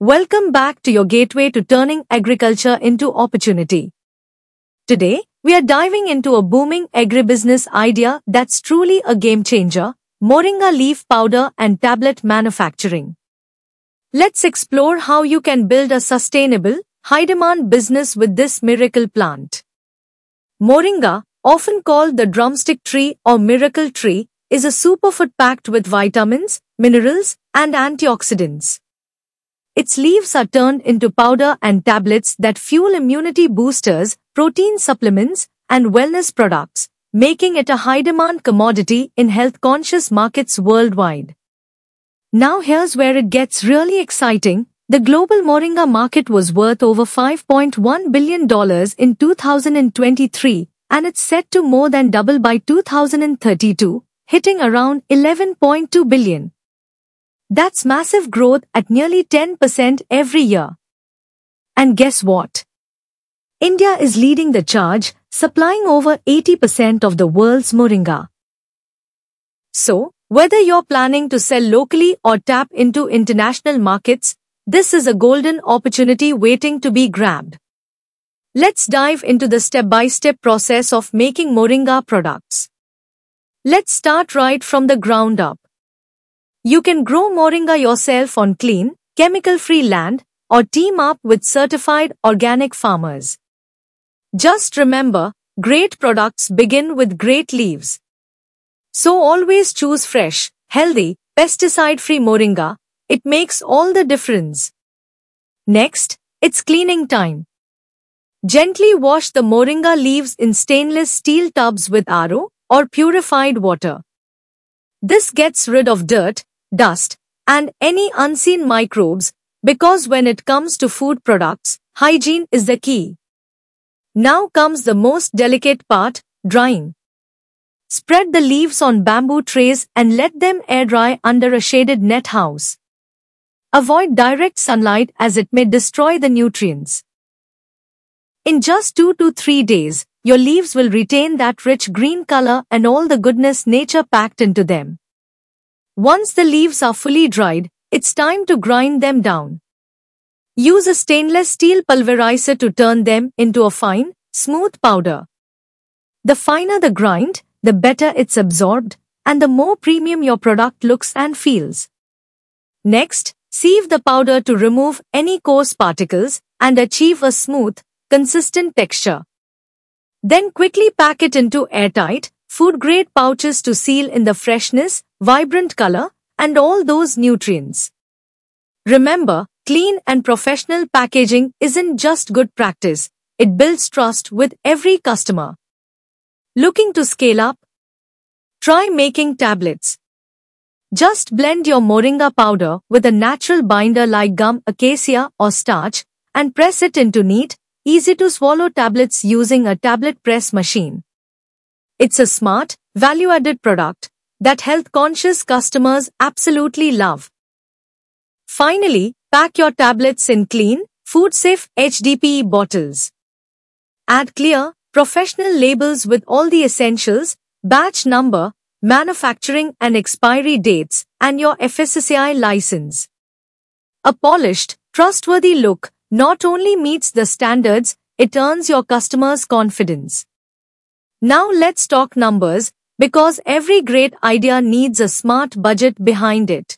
Welcome back to your gateway to turning agriculture into opportunity. Today, we are diving into a booming agribusiness idea that's truly a game changer: moringa leaf powder and tablet manufacturing. Let's explore how you can build a sustainable, high-demand business with this miracle plant. Moringa, often called the drumstick tree or miracle tree, is a superfood packed with vitamins, minerals, and antioxidants. Its leaves are turned into powder and tablets that fuel immunity boosters, protein supplements, and wellness products, making it a high-demand commodity in health-conscious markets worldwide. Now here's where it gets really exciting. The global moringa market was worth over $5.1 billion in 2023, and it's set to more than double by 2032, hitting around $11.2 billion. That's massive growth at nearly 10% every year. And guess what? India is leading the charge, supplying over 80% of the world's moringa. So, whether you're planning to sell locally or tap into international markets, this is a golden opportunity waiting to be grabbed. Let's dive into the step-by-step process of making moringa products. Let's start right from the ground up. You can grow moringa yourself on clean, chemical-free land or team up with certified organic farmers. Just remember, great products begin with great leaves. So always choose fresh, healthy, pesticide-free moringa. It makes all the difference. Next, it's cleaning time. Gently wash the moringa leaves in stainless steel tubs with RO or purified water. This gets rid of dirt, dust, and any unseen microbes, because when it comes to food products, hygiene is the key. Now comes the most delicate part: drying. Spread the leaves on bamboo trays and let them air dry under a shaded net house. Avoid direct sunlight as it may destroy the nutrients. In just 2 to 3 days, your leaves will retain that rich green color and all the goodness nature packed into them. Once the leaves are fully dried, it's time to grind them down. Use a stainless steel pulverizer to turn them into a fine, smooth powder. The finer the grind, the better it's absorbed, and the more premium your product looks and feels. Next, sieve the powder to remove any coarse particles and achieve a smooth, consistent texture. Then quickly pack it into airtight, food-grade pouches to seal in the freshness, vibrant color, and all those nutrients. Remember, clean and professional packaging isn't just good practice, it builds trust with every customer. Looking to scale up? Try making tablets. Just blend your moringa powder with a natural binder like gum, acacia, or starch, and press it into neat, easy-to-swallow tablets using a tablet press machine. It's a smart, value-added product that health-conscious customers absolutely love. Finally, pack your tablets in clean, food-safe HDPE bottles. Add clear, professional labels with all the essentials: batch number, manufacturing and expiry dates, and your FSSAI license. A polished, trustworthy look not only meets the standards, it earns your customers' confidence. Now let's talk numbers, because every great idea needs a smart budget behind it.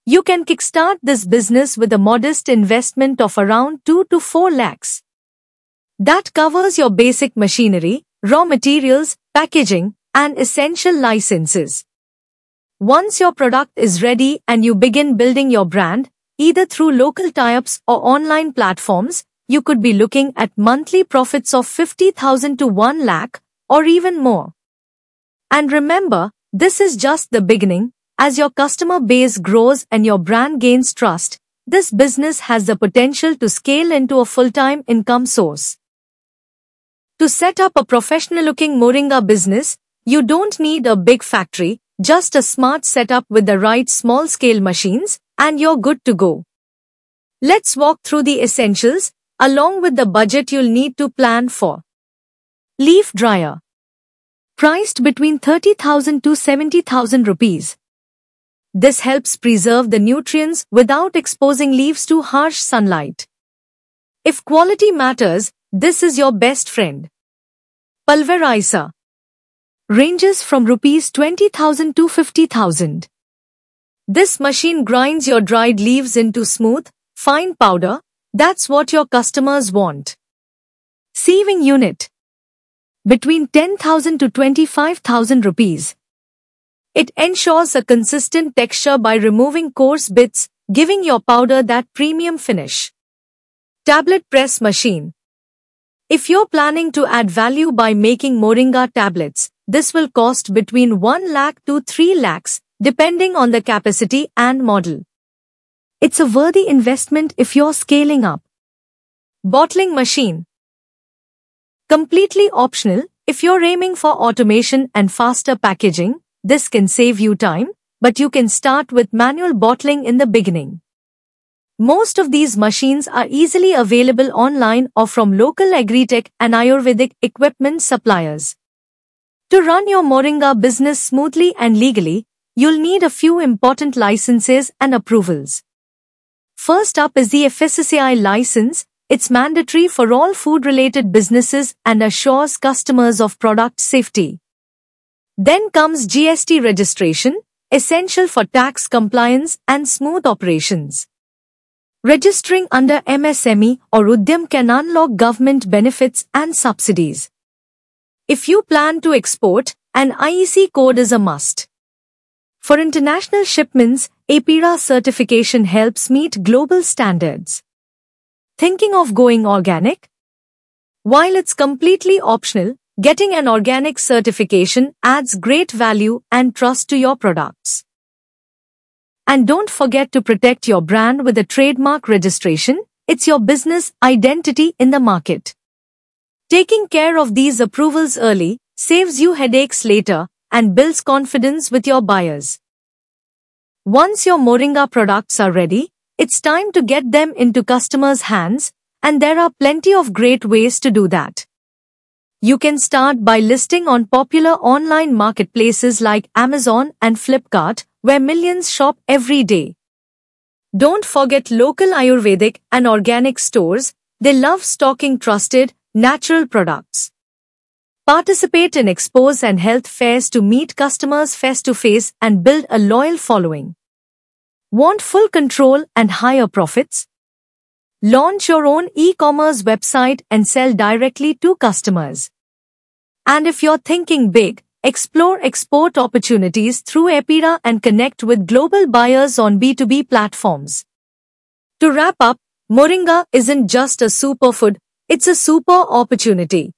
You can kickstart this business with a modest investment of around 2 to 4 lakhs. That covers your basic machinery, raw materials, packaging, and essential licenses. Once your product is ready and you begin building your brand, either through local tie-ups or online platforms, you could be looking at monthly profits of 50,000 to 1 lakh, or even more. And remember, this is just the beginning. As your customer base grows and your brand gains trust, this business has the potential to scale into a full-time income source. To set up a professional-looking moringa business, you don't need a big factory, just a smart setup with the right small-scale machines, and you're good to go. Let's walk through the essentials, along with the budget you'll need to plan for. Leaf dryer. Priced between 30,000 to 70,000 rupees. This helps preserve the nutrients without exposing leaves to harsh sunlight. If quality matters, this is your best friend. Pulverizer ranges from Rs 20,000 to 50,000. This machine grinds your dried leaves into smooth, fine powder. That's what your customers want. Sieving unit between 10,000 to 25,000 rupees. It ensures a consistent texture by removing coarse bits, giving your powder that premium finish. Tablet press machine. If you're planning to add value by making Moringa tablets, this will cost between 1 lakh to 3 lakhs, depending on the capacity and model. It's a worthy investment if you're scaling up. Bottling machine. Completely optional. If you're aiming for automation and faster packaging, this can save you time, but you can start with manual bottling in the beginning. Most of these machines are easily available online or from local agri-tech and Ayurvedic equipment suppliers. To run your Moringa business smoothly and legally, you'll need a few important licenses and approvals. First up is the FSSAI license. It's mandatory for all food-related businesses and assures customers of product safety. Then comes GST registration, essential for tax compliance and smooth operations. Registering under MSME or Udyam can unlock government benefits and subsidies. If you plan to export, an IEC code is a must. For international shipments, APIRA certification helps meet global standards. Thinking of going organic? While it's completely optional, getting an organic certification adds great value and trust to your products. And don't forget to protect your brand with a trademark registration. It's your business identity in the market. Taking care of these approvals early saves you headaches later and builds confidence with your buyers. Once your Moringa products are ready, it's time to get them into customers' hands, and there are plenty of great ways to do that. You can start by listing on popular online marketplaces like Amazon and Flipkart, where millions shop every day. Don't forget local Ayurvedic and organic stores. They love stocking trusted, natural products. Participate in expos and health fairs to meet customers face-to-face and build a loyal following. Want full control and higher profits? Launch your own e-commerce website and sell directly to customers. And if you're thinking big, explore export opportunities through APIRA and connect with global buyers on B2B platforms. To wrap up, Moringa isn't just a superfood, it's a super opportunity.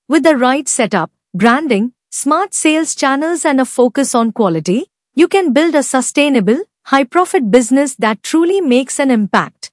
With the right setup, branding, smart sales channels and a focus on quality, you can build a sustainable, high-profit business that truly makes an impact.